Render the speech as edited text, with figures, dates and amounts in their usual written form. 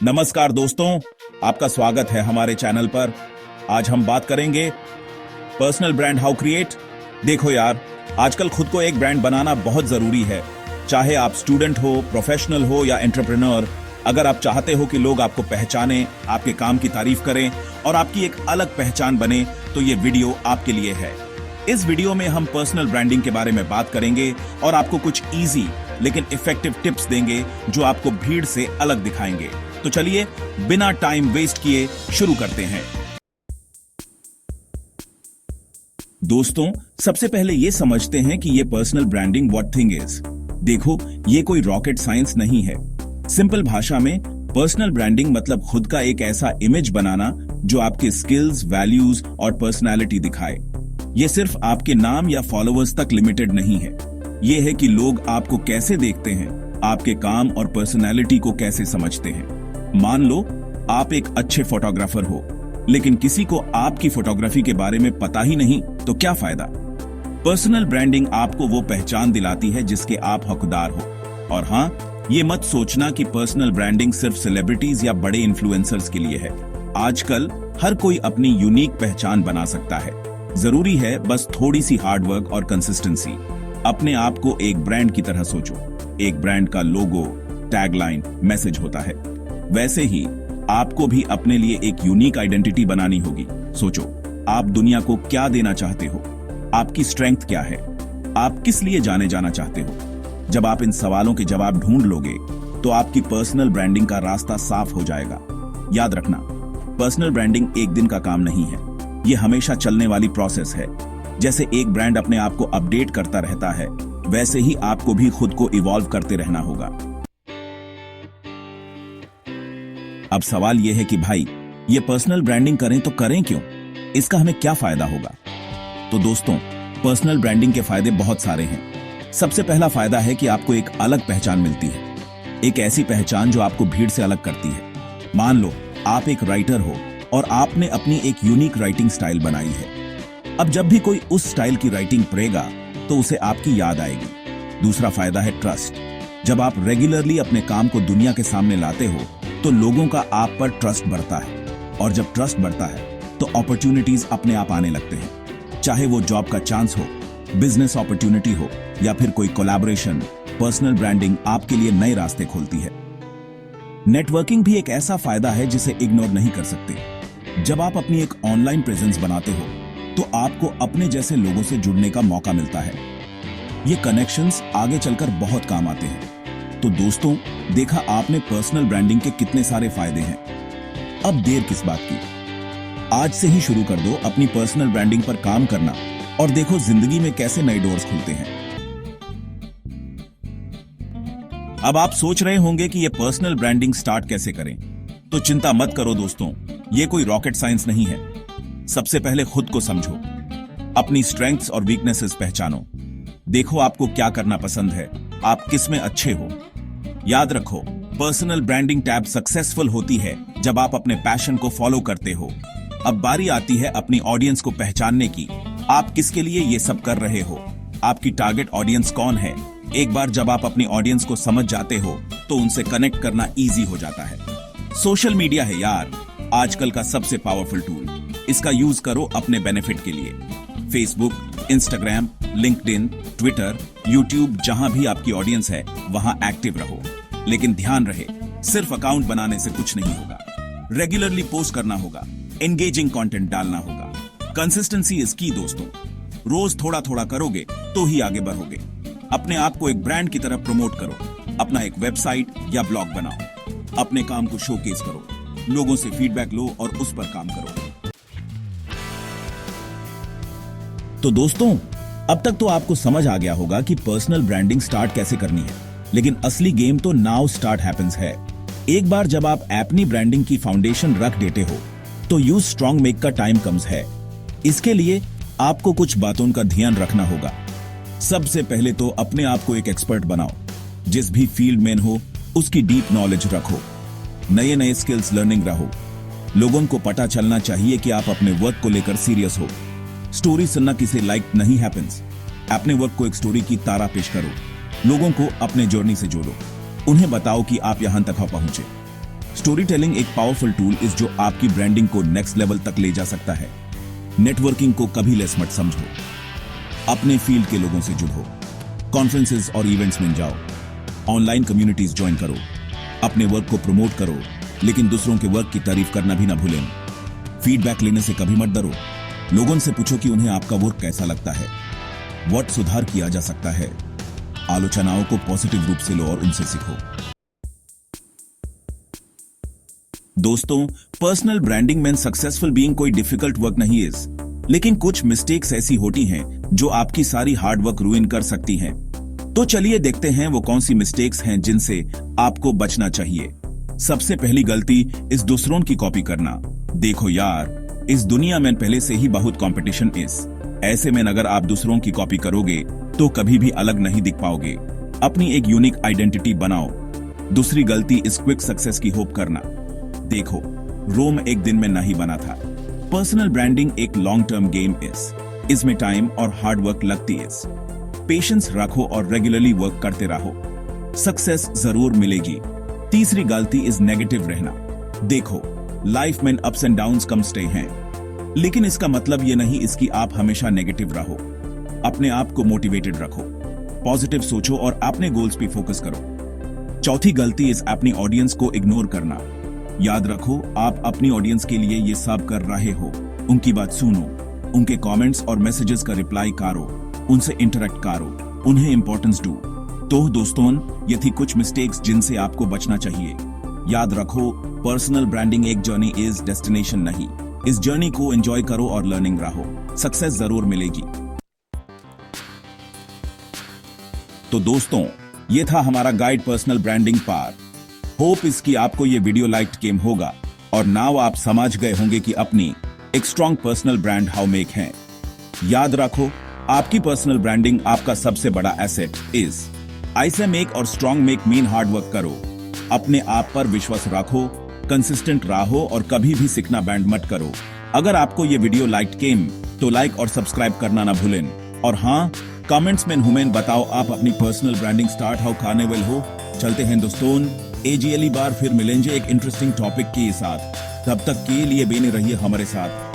नमस्कार दोस्तों, आपका स्वागत है हमारे चैनल पर। आज हम बात करेंगे पर्सनल ब्रांड हाउ क्रिएट। देखो यार, आजकल खुद को एक ब्रांड बनाना बहुत जरूरी है। चाहे आप स्टूडेंट हो, प्रोफेशनल हो या एंटरप्रेन्योर, अगर आप चाहते हो कि लोग आपको पहचाने, आपके काम की तारीफ करें और आपकी एक अलग पहचान बने, तो ये वीडियो आपके लिए है। इस वीडियो में हम पर्सनल ब्रांडिंग के बारे में बात करेंगे और आपको कुछ इजी लेकिन इफेक्टिव टिप्स देंगे जो आपको भीड़ से अलग दिखाएंगे। तो चलिए बिना टाइम वेस्ट किए शुरू करते हैं। दोस्तों, सबसे पहले ये समझते हैं कि ये personal branding what thing is. देखो, ये कोई रॉकेट साइंस नहीं है। सिंपल भाषा में पर्सनल ब्रांडिंग मतलब खुद का एक ऐसा इमेज बनाना जो आपके स्किल्स, वैल्यूज और पर्सनालिटी दिखाए। ये सिर्फ आपके नाम या फॉलोअर्स तक लिमिटेड नहीं है। ये है कि लोग आपको कैसे देखते हैं, आपके काम और पर्सनालिटी को कैसे समझते हैं। मान लो आप एक अच्छे फोटोग्राफर हो, लेकिन किसी को आपकी फोटोग्राफी के बारे में पता ही नहीं, तो क्या फायदा। पर्सनल ब्रांडिंग आपको वो पहचान दिलाती है जिसके आप हकदार हो। और हाँ, ये मत सोचना कि पर्सनल ब्रांडिंग सिर्फ सेलिब्रिटीज या बड़े इन्फ्लुएंसर्स के लिए है। आजकल हर कोई अपनी यूनिक पहचान बना सकता है। जरूरी है बस थोड़ी सी हार्डवर्क और कंसिस्टेंसी। अपने आप को एक ब्रांड की तरह सोचो। एक ब्रांड का लोगो, टैगलाइन, मैसेज होता है। वैसे ही आपको भी अपने लिए एक यूनिक आइडेंटिटी बनानी होगी। सोचो, आप दुनिया को क्या देना चाहते हो, आपकी स्ट्रेंथ क्या है, आप किस लिए जाने जाना चाहते हो। जब आप इन सवालों के जवाब ढूंढ लोगे तो आपकी पर्सनल ब्रांडिंग का रास्ता साफ हो जाएगा। याद रखना, पर्सनल ब्रांडिंग एक दिन का काम नहीं है। ये हमेशा चलने वाली प्रोसेस है। जैसे एक ब्रांड अपने आप को अपडेट करता रहता है, वैसे ही आपको भी खुद को इवॉल्व करते रहना होगा। अब सवाल यह है कि भाई, ये पर्सनल ब्रांडिंग करें तो करें क्यों? इसका हमें क्या फायदा होगा? तो दोस्तों, पर्सनल ब्रांडिंग के फायदे बहुत सारे हैं। सबसे पहला फायदा है कि आपको एक अलग पहचान मिलती है। एक ऐसी पहचान जो आपको भीड़ से अलग करती है। मान लो आप एक राइटर हो और आपने अपनी एक यूनिक राइटिंग स्टाइल बनाई है। अब जब भी कोई उस स्टाइल की राइटिंग पढ़ेगा तो उसे आपकी याद आएगी। दूसरा फायदा है ट्रस्ट। जब आप रेगुलरली अपने काम को दुनिया के सामने लाते हो तो लोगों का आप पर ट्रस्ट बढ़ता है, और जब ट्रस्ट बढ़ता है तो अपॉर्चुनिटीज अपने आप आने लगते हैं। चाहे वो जॉब का चांस हो, बिजनेस अपॉर्चुनिटी हो या फिर कोई कोलैबोरेशन, पर्सनल ब्रांडिंग आपके लिए नए रास्ते खोलती है। नेटवर्किंग भी एक ऐसा फायदा है जिसे इग्नोर नहीं कर सकते। जब आप अपनी एक ऑनलाइन प्रेजेंस बनाते हो तो आपको अपने जैसे लोगों से जुड़ने का मौका मिलता है। ये कनेक्शंस आगे चलकर बहुत काम आते हैं। तो दोस्तों, देखा आपने पर्सनल ब्रांडिंग के कितने सारे फायदे हैं। अब देर किस बात की, आज से ही शुरू कर दो अपनी पर्सनल ब्रांडिंग पर काम करना और देखो जिंदगी में कैसे नए डोर्स खुलते हैं। अब आप सोच रहे होंगे कि ये पर्सनल ब्रांडिंग स्टार्ट कैसे करें, तो चिंता मत करो दोस्तों, ये कोई रॉकेट साइंस नहीं है। सबसे पहले खुद को समझो, अपनी स्ट्रेंथ्स और वीकनेसेस पहचानो। देखो आपको क्या करना पसंद है, आप किस में अच्छे हो। याद रखो, पर्सनल ब्रांडिंग टैब सक्सेसफुल होती है जब आप अपने पैशन को फॉलो करते हो। अब बारी आती है अपनी ऑडियंस को पहचानने की। आप किसके लिए ये सब कर रहे हो, आपकी टारगेट ऑडियंस कौन है। एक बार जब आप अपनी ऑडियंस को समझ जाते हो तो उनसे कनेक्ट करना इजी हो जाता है। सोशल मीडिया है यार आजकल का सबसे पावरफुल टूल। इसका यूज करो अपने बेनिफिट के लिए। Facebook, Instagram, LinkedIn, Twitter, YouTube, जहां भी आपकी ऑडियंस है वहां एक्टिव रहो। लेकिन ध्यान रहे, सिर्फ अकाउंट बनाने से कुछ नहीं होगा। रेगुलरली पोस्ट करना होगा, एंगेजिंग कंटेंट डालना होगा। कंसिस्टेंसी इज की दोस्तों। रोज थोड़ा थोड़ा करोगे तो ही आगे बढ़ोगे। अपने आप को एक ब्रांड की तरह प्रमोट करो। अपना एक वेबसाइट या ब्लॉग बनाओ। अपने काम को शोकेस करो, लोगों से फीडबैक लो और उस पर काम करो। तो दोस्तों, अब तक तो आपको समझ आ गया होगा कि पर्सनल ब्रांडिंग स्टार्ट कैसे करनी है, लेकिन असली गेम तो नाउ स्टार्ट हैपेंस है। एक बार जब आप अपनी ब्रांडिंग की फाउंडेशन रख देते हो तो यूज स्ट्रॉन्ग मेक का टाइम कम्स है। इसके लिए आपको कुछ बातों का ध्यान रखना होगा। सबसे पहले तो अपने आप को एक एक्सपर्ट बनाओ। जिस भी फील्ड में हो उसकी डीप नॉलेज रखो। नए नए स्किल्स लर्निंग रहो। लोगों को पता चलना चाहिए कि आप अपने वर्क को लेकर सीरियस हो। स्टोरी सुनना किसी लाइक नहीं हैपेंस। अपने वर्क को एक स्टोरी की तरह पेश करो। लोगों को अपने जर्नी से जोड़ो। उन्हें बताओ कि आप यहां तक पहुंचे। स्टोरी टेलिंग एक पावरफुल टूल इस जो आपकी ब्रांडिंग को नेक्स्ट लेवल तक ले जा सकता है। नेटवर्किंग को कभी लेस मत समझो। अपने फील्ड के लोगों से जुड़ो, कॉन्फ्रेंसेस और इवेंट्स में जाओ, ऑनलाइन कम्युनिटीज ज्वाइन करो, अपने वर्क को प्रमोट करो, लेकिन दूसरों के वर्क की तारीफ करना भी ना भूलें। फीडबैक लेने से कभी मत डरो। लोगों से पूछो कि उन्हें आपका वर्क कैसा लगता है, व्हाट सुधार किया जा सकता है। आलोचनाओं को पॉजिटिव रूप से लो और उनसे सीखो। दोस्तों, पर्सनल ब्रांडिंग में सक्सेसफुल बीइंग कोई डिफिकल्ट वर्क नहीं है, लेकिन कुछ मिस्टेक्स ऐसी होती हैं जो आपकी सारी हार्ड वर्क रूइन कर सकती हैं। तो चलिए देखते हैं वो कौन सी मिस्टेक्स हैं जिनसे आपको बचना चाहिए। सबसे पहली गलती इस दूसरों की कॉपी करना। देखो यार, इस दुनिया में पहले से ही बहुत कंपटीशन है। ऐसे में अगर आप दूसरों की कॉपी करोगे तो कभी भी अलग नहीं दिख पाओगे। अपनी एक यूनिक आइडेंटिटी बनाओ। दूसरी गलती इस क्विक सक्सेस की होप करना। देखो, रोम एक दिन में नहीं बना था। पर्सनल ब्रांडिंग एक लॉन्ग टर्म गेम है। इसमें टाइम और हार्ड वर्क लगती है। पेशेंस रखो और रेगुलरली वर्क करते रहो, सक्सेस जरूर मिलेगी। तीसरी गलती इज नेगेटिव रहना। देखो, लाइफ में ups and downs come stay हैं, लेकिन इसका मतलब ये नहीं इसकी आप हमेशा नेगेटिव रहो। अपने आप को मोटिवेटेड रखो, पॉजिटिव सोचो और अपने गोल्स पे फोकस करो। चौथी गलती इस अपनी ऑडियंस को इग्नोर करना। याद रखो, आप अपनी ऑडियंस के लिए ये सब कर रहे हो। उनकी बात सुनो, उनके कमेंट्स और मैसेजेस का रिप्लाई करो, उनसे इंटरेक्ट करो, उन्हें इंपॉर्टेंस दो। तो दोस्तों, ये थी कुछ मिस्टेक्स जिनसे आपको बचना चाहिए। याद रखो, पर्सनल ब्रांडिंग एक जर्नी इज डेस्टिनेशन नहीं। इस जर्नी को एंजॉय करो और लर्निंग रहो, सक्सेस जरूर मिलेगी। तो दोस्तों, ये था हमारा गाइड पर्सनल ब्रांडिंग पार। होप इसकी आपको ये वीडियो लाइक गेम होगा और नाउ आप समझ गए होंगे कि अपनी एक strong personal brand how make है। याद रखो, आपकी पर्सनल ब्रांडिंग आपका सबसे बड़ा एसेट इज। ऐसे मेक और strong make mean hard work करो, अपने आप पर विश्वास रखो, कंसिस्टेंट रहो और कभी भी सीखना बैंड मत करो। अगर आपको ये वीडियो लाइक गेम तो लाइक और सब्सक्राइब करना ना भूलें। और हाँ, कमेंट्स में हुमेन बताओ आप अपनी personal branding start how carnival हो। चलते हैं दोस्तों, अगली बार फिर मिलेंगे एक इंटरेस्टिंग टॉपिक के साथ। तब तक के लिए बने रहिए हमारे साथ।